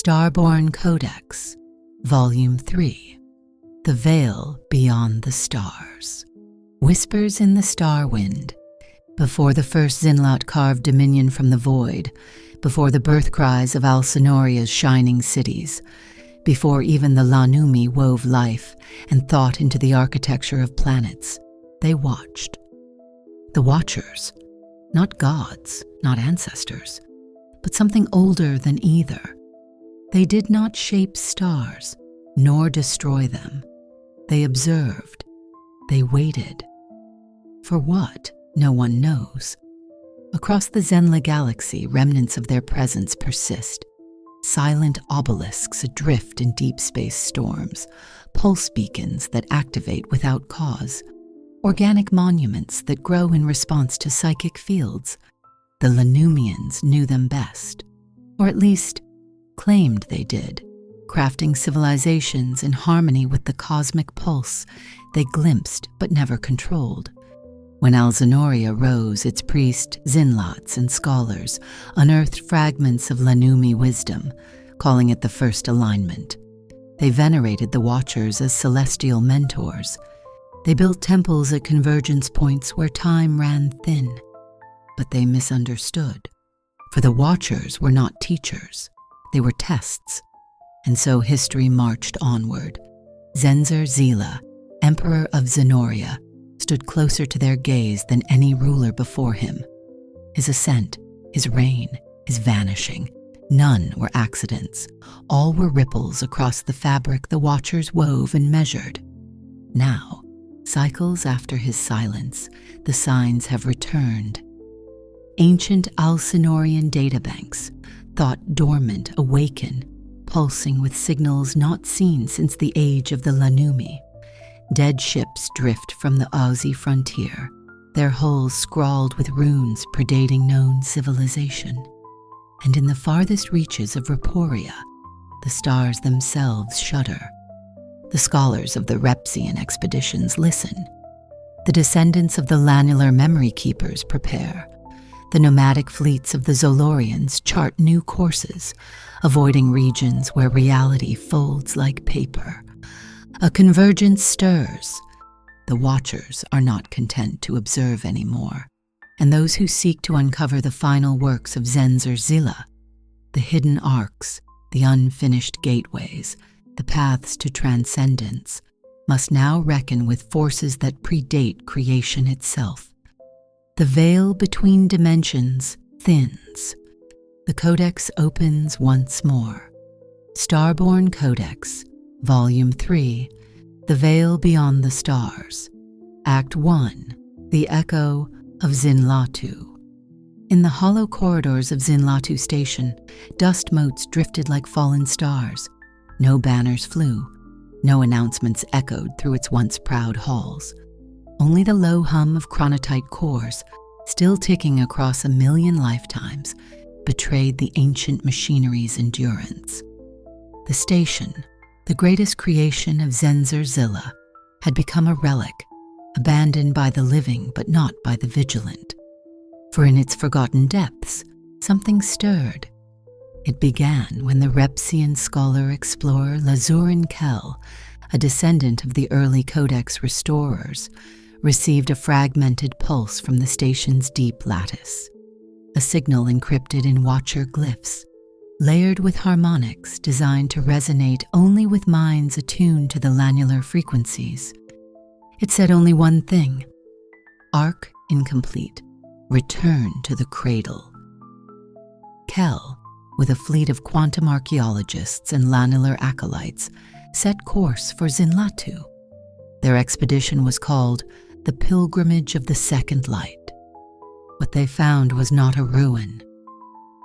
Starborne Codex, Volume 3, The Veil Beyond the Stars. Whispers in the star wind, before the first Zinlatu carved dominion from the void, before the birth cries of Alcinoria's shining cities, before even the Lanumi wove life and thought into the architecture of planets, they watched. The Watchers, not gods, not ancestors, but something older than either. They did not shape stars, nor destroy them. They observed. They waited. For what? No one knows. Across the Zenla Galaxy, remnants of their presence persist. Silent obelisks adrift in deep space storms, pulse beacons that activate without cause, organic monuments that grow in response to psychic fields. The Lanumians knew them best, or at least claimed they did, crafting civilizations in harmony with the cosmic pulse they glimpsed but never controlled. When Alzinoria rose, its priest, Zinlats, and scholars unearthed fragments of Lanumi wisdom, calling it the first alignment. They venerated the Watchers as celestial mentors. They built temples at convergence points where time ran thin. But they misunderstood. For the Watchers were not teachers. They were tests. And so history marched onward. Zenzer Zila, Emperor of Zenoria, stood closer to their gaze than any ruler before him. His ascent, his reign, his vanishing, none were accidents. All were ripples across the fabric the Watchers wove and measured. Now, cycles after his silence, the signs have returned. Ancient Alcinorian databanks, thought dormant, awaken, pulsing with signals not seen since the age of the Lanumi. Dead ships drift from the Aussie frontier, their hulls scrawled with runes predating known civilization. And in the farthest reaches of Raporia, the stars themselves shudder. The scholars of the Repsian expeditions listen. The descendants of the Lanular memory keepers prepare. The nomadic fleets of the Zolorians chart new courses, avoiding regions where reality folds like paper. A convergence stirs. The Watchers are not content to observe anymore, and those who seek to uncover the final works of Zenzer Zila, the hidden arcs, the unfinished gateways, the paths to transcendence, must now reckon with forces that predate creation itself. The veil between dimensions thins. The Codex opens once more. Starborne Codex, Volume 3, The Veil Beyond the Stars, Act 1, The Echo of Zinlatu. In the hollow corridors of Zinlatu Station, dust motes drifted like fallen stars. No banners flew, no announcements echoed through its once proud halls. Only the low hum of chronotite cores, still ticking across 1,000,000 lifetimes, betrayed the ancient machinery's endurance. The station, the greatest creation of Zenzer Zila, had become a relic, abandoned by the living but not by the vigilant. For in its forgotten depths, something stirred. It began when the Repsian scholar-explorer Lazurin Kell, a descendant of the early Codex restorers, received a fragmented pulse from the station's deep lattice, a signal encrypted in Watcher glyphs, layered with harmonics designed to resonate only with minds attuned to the lanular frequencies. It said only one thing: Arc incomplete. Return to the cradle. Kell, with a fleet of quantum archaeologists and lanular acolytes, set course for Zinlatu. Their expedition was called the Pilgrimage of the Second Light. What they found was not a ruin.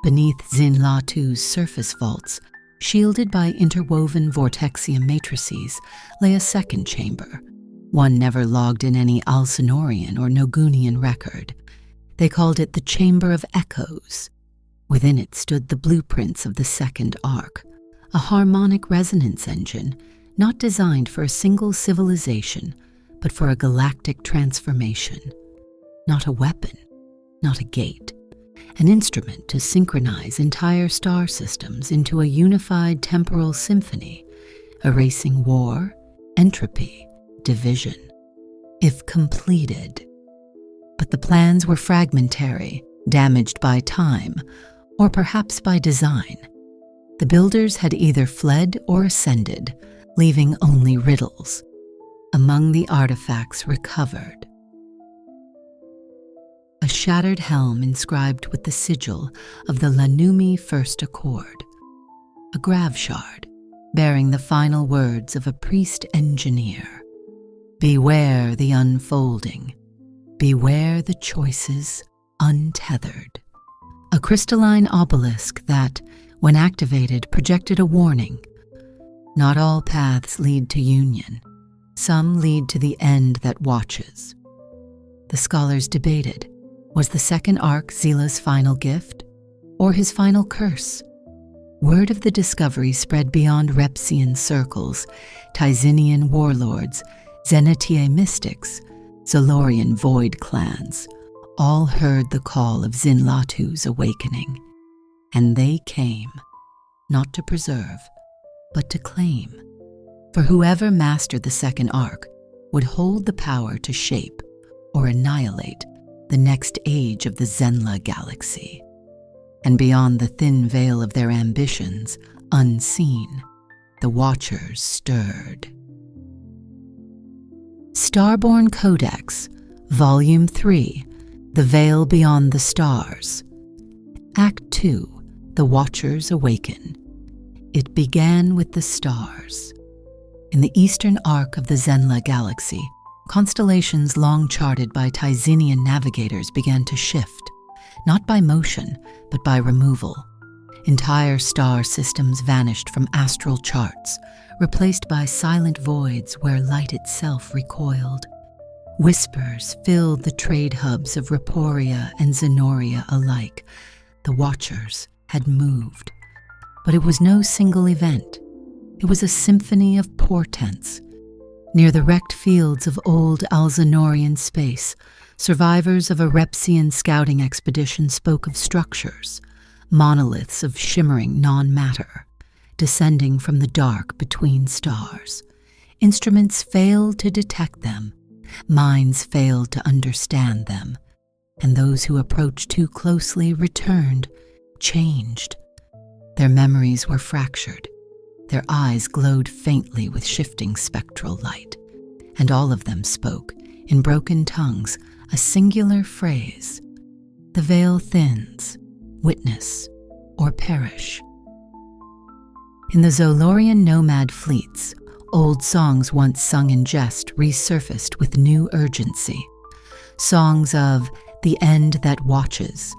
Beneath Zinlatu's surface vaults, shielded by interwoven vortexium matrices, lay a second chamber, one never logged in any Alcinorian or Nogunian record. They called it the Chamber of Echoes. Within it stood the blueprints of the second arc, a harmonic resonance engine, not designed for a single civilization, but for a galactic transformation. Not a weapon, not a gate, an instrument to synchronize entire star systems into a unified temporal symphony, erasing war, entropy, division, if completed. But the plans were fragmentary, damaged by time, or perhaps by design. The builders had either fled or ascended, leaving only riddles. Among the artifacts recovered, a shattered helm inscribed with the sigil of the Lanumi First Accord, a grav shard bearing the final words of a priest-engineer. Beware the unfolding, beware the choices untethered. A crystalline obelisk that, when activated, projected a warning. Not all paths lead to union. Some lead to the end that watches. The scholars debated, was the second arc Zila's final gift, or his final curse? Word of the discovery spread beyond Repsian circles, Tyzinian warlords, Zenitier mystics, Zolorian void clans, all heard the call of Zinlatu's awakening. And they came, not to preserve, but to claim. For whoever mastered the second arc would hold the power to shape or annihilate the next age of the Zenla Galaxy. And beyond the thin veil of their ambitions, unseen, the Watchers stirred. Starborne Codex, Volume 3, The Veil Beyond the Stars. Act 2, The Watchers Awaken. It began with the stars. In the eastern arc of the Zenla Galaxy, constellations long charted by Tyzinian navigators began to shift, not by motion, but by removal. Entire star systems vanished from astral charts, replaced by silent voids where light itself recoiled. Whispers filled the trade hubs of Raporia and Zenoria alike. The Watchers had moved. But it was no single event. It was a symphony of portents. Near the wrecked fields of old Alzenorian space, survivors of a Repsian scouting expedition spoke of structures, monoliths of shimmering non-matter, descending from the dark between stars. Instruments failed to detect them, minds failed to understand them, and those who approached too closely returned, changed. Their memories were fractured. Their eyes glowed faintly with shifting spectral light, and all of them spoke, in broken tongues, a singular phrase. The veil thins, witness, or perish. In the Zolorian nomad fleets, old songs once sung in jest resurfaced with new urgency. Songs of the end that watches,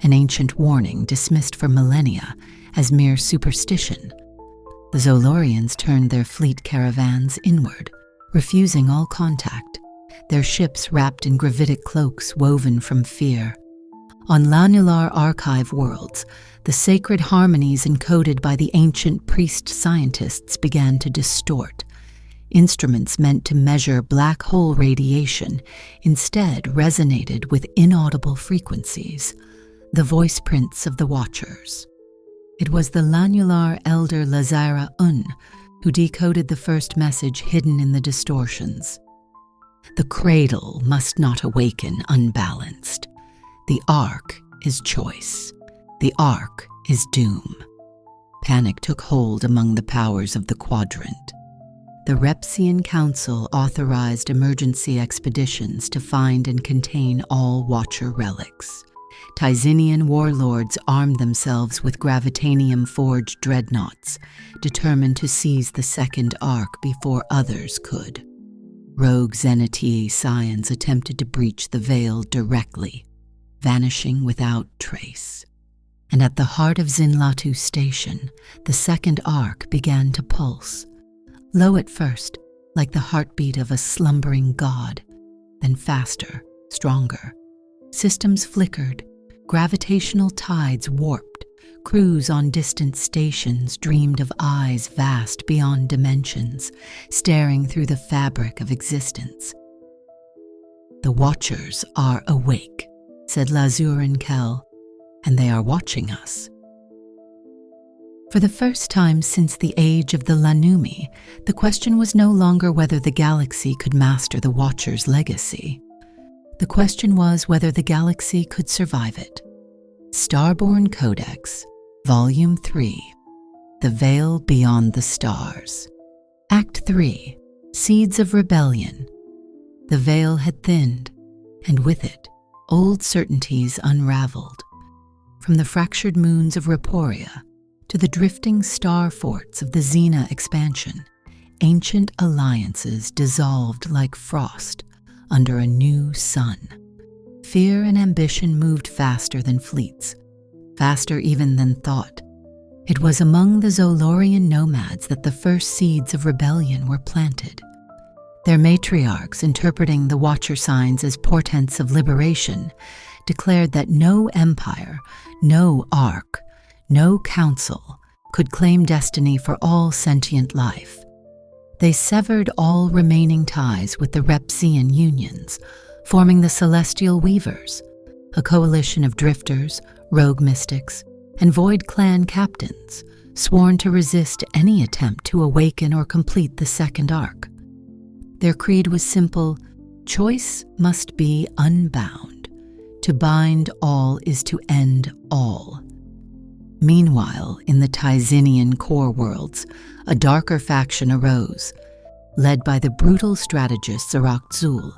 an ancient warning dismissed for millennia as mere superstition. The Zolorians turned their fleet caravans inward, refusing all contact, their ships wrapped in gravitic cloaks woven from fear. On lanular archive worlds, the sacred harmonies encoded by the ancient priest-scientists began to distort. Instruments meant to measure black hole radiation instead resonated with inaudible frequencies, the voice prints of the Watchers. It was the lanular elder Lazara who decoded the first message hidden in the distortions. The cradle must not awaken unbalanced. The ark is choice. The ark is doom. Panic took hold among the powers of the quadrant. The Repsian Council authorized emergency expeditions to find and contain all Watcher relics. Tyzinian warlords armed themselves with gravitanium-forged dreadnoughts, determined to seize the second ark before others could. Rogue Zenitier scions attempted to breach the veil directly, vanishing without trace. And at the heart of Zinlatu Station, the second arc began to pulse. Low at first, like the heartbeat of a slumbering god, then faster, stronger. Systems flickered, gravitational tides warped, crews on distant stations dreamed of eyes vast beyond dimensions, staring through the fabric of existence. "The Watchers are awake," said Lazurin Kell. and they are watching us. For the first time since the age of the Lanumi, the question was no longer whether the galaxy could master the Watcher's legacy. The question was whether the galaxy could survive it. Starborne Codex, Volume 3, The Veil Beyond the Stars. Act 3, Seeds of Rebellion. The veil had thinned, and with it, old certainties unraveled. From the fractured moons of Raporia to the drifting star forts of the Xena expansion, ancient alliances dissolved like frost under a new sun. Fear and ambition moved faster than fleets, faster even than thought. It was among the Zolorian nomads that the first seeds of rebellion were planted. Their matriarchs, interpreting the Watcher signs as portents of liberation, declared that no empire, no ark, no council could claim destiny for all sentient life. They severed all remaining ties with the Repsian unions, forming the Celestial Weavers, a coalition of drifters, rogue mystics, and Void Clan captains, sworn to resist any attempt to awaken or complete the second arc. Their creed was simple: choice must be unbound. To bind all is to end all. Meanwhile, in the Tyzinian core worlds, a darker faction arose. Led by the brutal strategist Zarak Zul,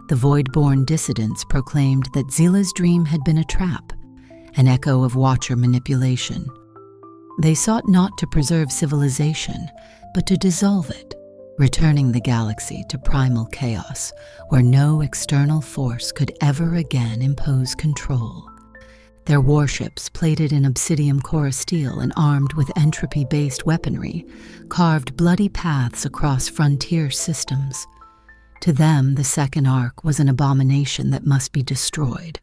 the Void-born dissidents proclaimed that Zila's dream had been a trap, an echo of Watcher manipulation. They sought not to preserve civilization, but to dissolve it, returning the galaxy to primal chaos, where no external force could ever again impose control. Their warships, plated in obsidium core steel and armed with entropy-based weaponry, carved bloody paths across frontier systems. To them, the second arc was an abomination that must be destroyed,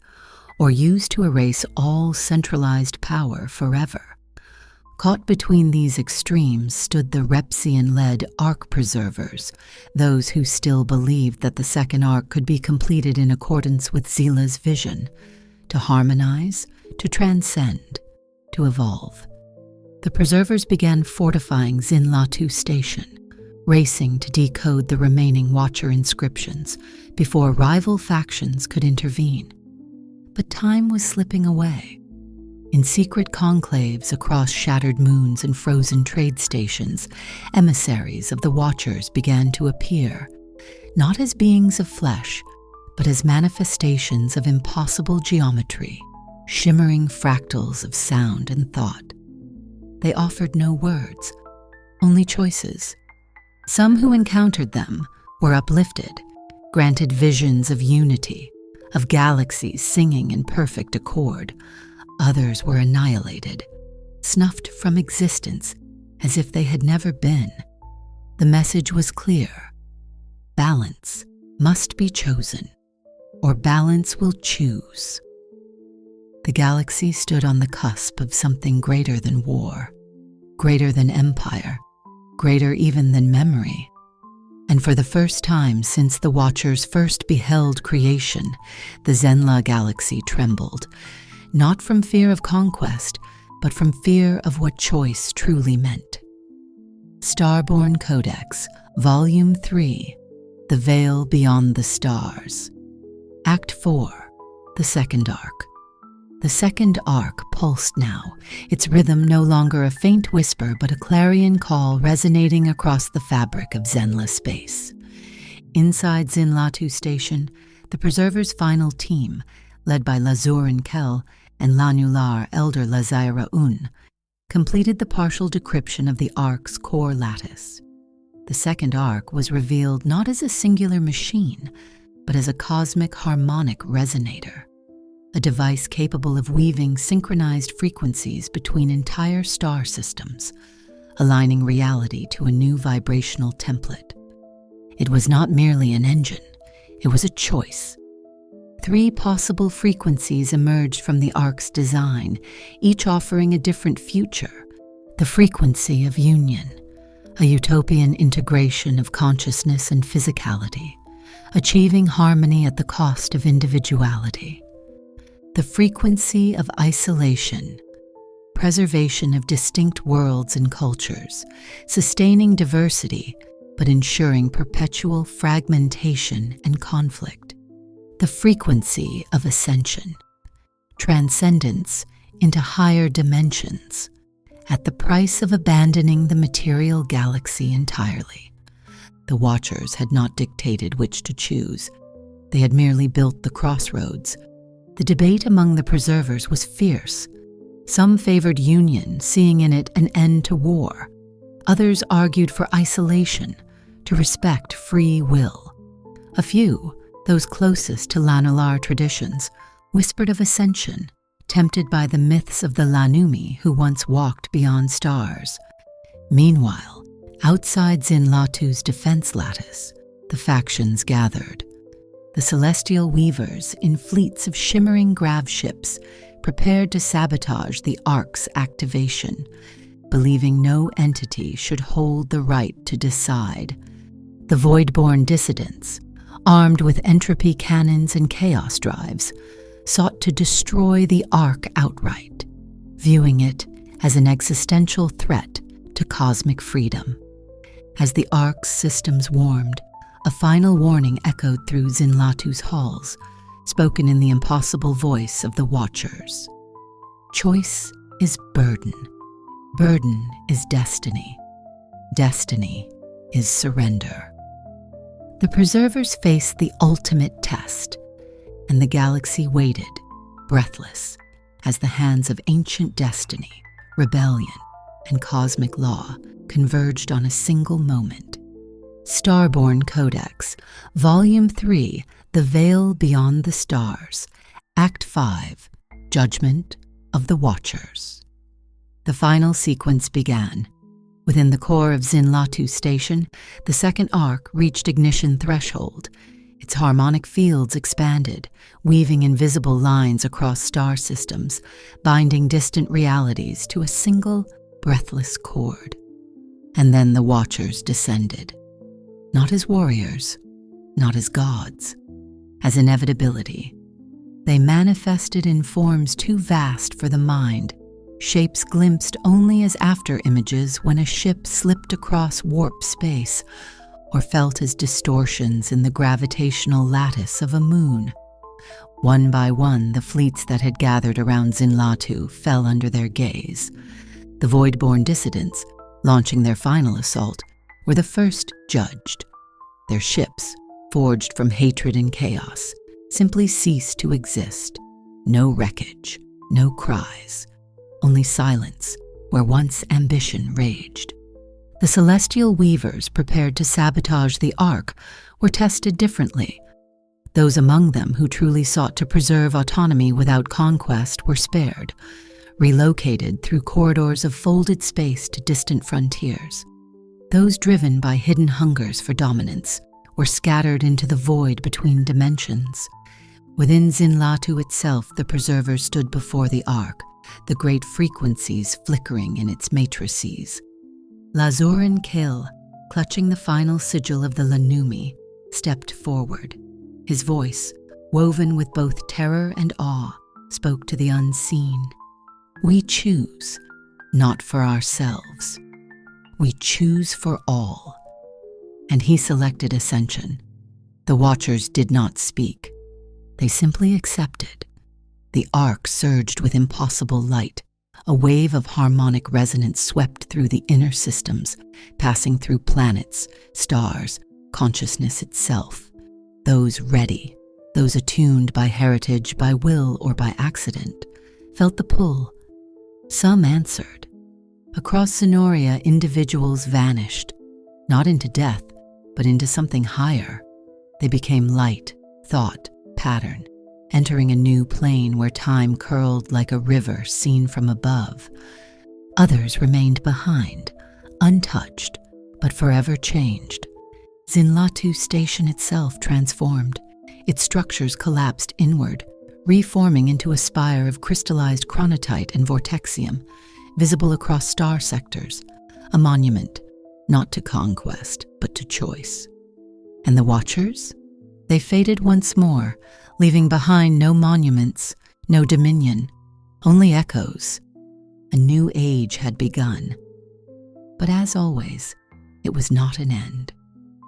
or used to erase all centralized power forever. Caught between these extremes stood the Repsian-led Arc Preservers, those who still believed that the second arc could be completed in accordance with Zila's vision, to harmonize, to transcend, to evolve. The Preservers began fortifying Zinlatu Station, racing to decode the remaining Watcher inscriptions before rival factions could intervene. But time was slipping away. In secret conclaves across shattered moons and frozen trade stations, emissaries of the Watchers began to appear, not as beings of flesh, but as manifestations of impossible geometry, shimmering fractals of sound and thought. They offered no words, only choices. Some who encountered them were uplifted, granted visions of unity, of galaxies singing in perfect accord. Others were annihilated, snuffed from existence as if they had never been. The message was clear: balance must be chosen, or balance will choose. The galaxy stood on the cusp of something greater than war, greater than empire, greater even than memory. And for the first time since the Watchers first beheld creation, the Zenla Galaxy trembled, not from fear of conquest, but from fear of what choice truly meant. Starborne Codex, Volume 3, The Veil Beyond the Stars. Act 4, The Second Arc. The second arc pulsed now, its rhythm no longer a faint whisper but a clarion call resonating across the fabric of Zenla space. Inside Zinlatu Station, the Preserver's final team, led by Lazurin Kel and Lanular Elder Lazaira Un, completed the partial decryption of the arc's core lattice. The second arc was revealed not as a singular machine, but as a cosmic harmonic resonator, a device capable of weaving synchronized frequencies between entire star systems, aligning reality to a new vibrational template. It was not merely an engine, it was a choice. 3 possible frequencies emerged from the arc's design, each offering a different future: the frequency of union, a utopian integration of consciousness and physicality, achieving harmony at the cost of individuality. the frequency of isolation, preservation of distinct worlds and cultures, sustaining diversity but ensuring perpetual fragmentation and conflict, the frequency of ascension, transcendence into higher dimensions, at the price of abandoning the material galaxy entirely. The Watchers had not dictated which to choose. They had merely built the crossroads. The debate among the preservers was fierce. Some favored union, seeing in it an end to war. Others argued for isolation, to respect free will. A few, those closest to Lanular traditions, whispered of ascension, tempted by the myths of the Lanumi who once walked beyond stars. Meanwhile, outside Zinlatu's defense lattice, the factions gathered. The celestial weavers, in fleets of shimmering grav ships, prepared to sabotage the Ark's activation, believing no entity should hold the right to decide. The Voidborn dissidents, armed with entropy cannons and chaos drives, sought to destroy the Ark outright, viewing it as an existential threat to cosmic freedom. As the Ark's systems warmed, a final warning echoed through Zinlatu's halls, spoken in the impossible voice of the Watchers. Choice is burden. Burden is destiny. Destiny is surrender. The preservers faced the ultimate test, and the galaxy waited, breathless, as the hands of ancient destiny, rebellion, and cosmic law converged on a single moment. Starborne Codex, Volume 3, The Veil Beyond the Stars, Act 5, Judgment of the Watchers. The final sequence began. Within the core of Zinlatu Station, the second arc reached ignition threshold. Its harmonic fields expanded, weaving invisible lines across star systems, binding distant realities to a single, breathless cord. And then the Watchers descended. Not as warriors, not as gods, as inevitability. They manifested in forms too vast for the mind, shapes glimpsed only as after-images when a ship slipped across warp space, or felt as distortions in the gravitational lattice of a moon. One by one, the fleets that had gathered around Zinlatu fell under their gaze. The Voidborn dissidents, launching their final assault, were the first judged. Their ships, forged from hatred and chaos, simply ceased to exist. No wreckage, no cries, only silence where once ambition raged. The celestial weavers prepared to sabotage the Ark were tested differently. Those among them who truly sought to preserve autonomy without conquest were spared, relocated through corridors of folded space to distant frontiers. Those driven by hidden hungers for dominance were scattered into the void between dimensions. Within Zinlatu itself, the preservers stood before the Ark, the great frequencies flickering in its matrices. Lazuran Kil, clutching the final sigil of the Lanumi, stepped forward. His voice, woven with both terror and awe, spoke to the unseen. We choose, not for ourselves. We choose for all. And he selected ascension. The Watchers did not speak. They simply accepted. The Ark surged with impossible light. A wave of harmonic resonance swept through the inner systems, passing through planets, stars, consciousness itself. Those ready, those attuned by heritage, by will, or by accident, felt the pull. Some answered. Across Zenoria, individuals vanished, not into death, but into something higher. They became light, thought, pattern, entering a new plane where time curled like a river seen from above. Others remained behind, untouched, but forever changed. Zinlatu Station itself transformed. Its structures collapsed inward, reforming into a spire of crystallized chronotite and vortexium, visible across star sectors, a monument, not to conquest, but to choice. And the Watchers? They faded once more, leaving behind no monuments, no dominion, only echoes. A new age had begun. But as always, it was not an end,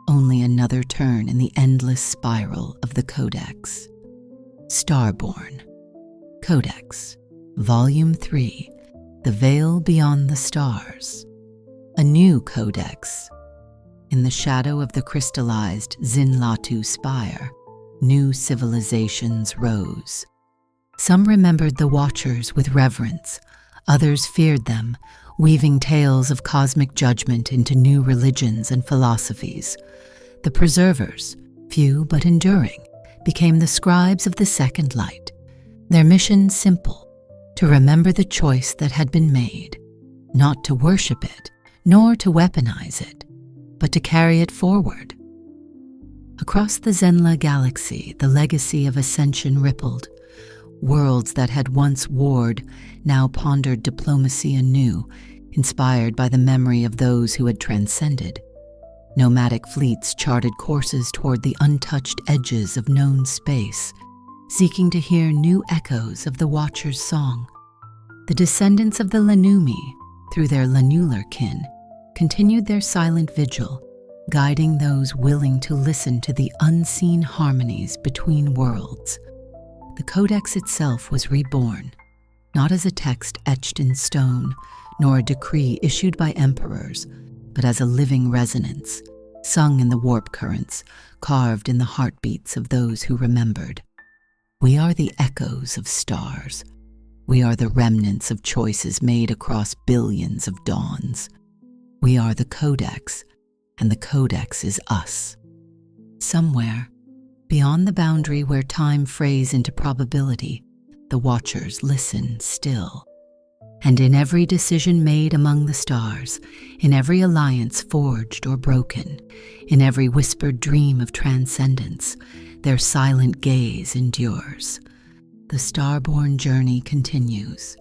only another turn in the endless spiral of the Codex. Starborne Codex, Volume 3, The Veil Beyond the Stars. A new codex. In the shadow of the crystallized Zinlatu spire, new civilizations rose. Some remembered the Watchers with reverence, others feared them, weaving tales of cosmic judgment into new religions and philosophies. The Preservers, few but enduring, became the scribes of the Second Light. Their mission simple: to remember the choice that had been made, not to worship it, nor to weaponize it, but to carry it forward. Across the Zenla Galaxy, the legacy of ascension rippled. Worlds that had once warred now pondered diplomacy anew, inspired by the memory of those who had transcended. Nomadic fleets charted courses toward the untouched edges of known space, seeking to hear new echoes of the Watcher's song. The descendants of the Lanumi, through their lanular kin, continued their silent vigil, guiding those willing to listen to the unseen harmonies between worlds. The Codex itself was reborn, not as a text etched in stone, nor a decree issued by emperors, but as a living resonance, sung in the warp currents, carved in the heartbeats of those who remembered. We are the echoes of stars. We are the remnants of choices made across billions of dawns. We are the Codex, and the Codex is us. Somewhere, beyond the boundary where time frays into probability, the Watchers listen still. And in every decision made among the stars, in every alliance forged or broken, in every whispered dream of transcendence, their silent gaze endures. The Starborne journey continues,